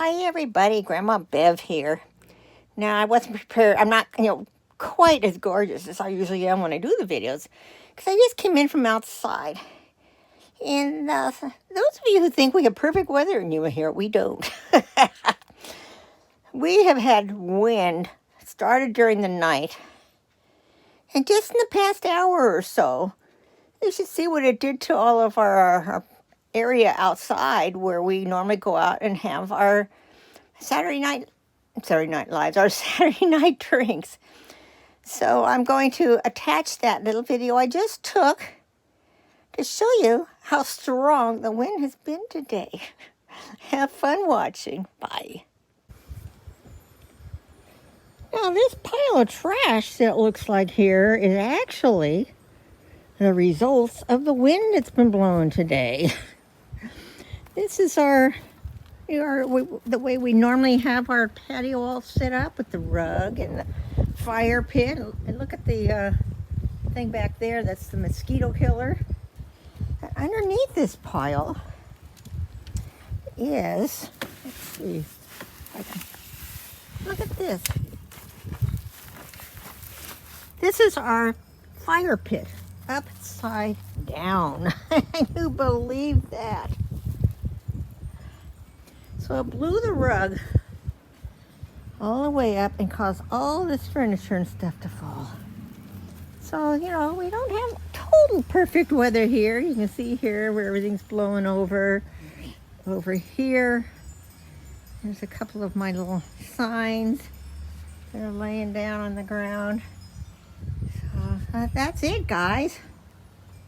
Hi everybody, Grandma Bev here. Now I wasn't prepared. I'm not, quite as gorgeous as I usually am when I do the videos, because I just came in from outside. And those of you who think we have perfect weather in Yuma here, we don't. We have had wind started during the night, and just in the past hour or so, you should see what it did to all of our area outside where we normally go out and have our Saturday night lives, our Saturday night drinks. So I'm going to attach that little video I just took to show you how strong the wind has been today. Have fun watching. Bye. Now this pile of trash that looks like here is actually the results of the wind that's been blowing today. This is the way we normally have our patio all set up with the rug and the fire pit. And look at the thing back there, that's the mosquito killer. And underneath this pile is, let's see, look at this. This is our fire pit, upside down. Can you believe that? So it blew the rug all the way up and caused all this furniture and stuff to fall. So, we don't have total perfect weather here. You can see here where everything's blowing over. Over here, there's a couple of my little signs that are laying down on the ground. So that's it, guys.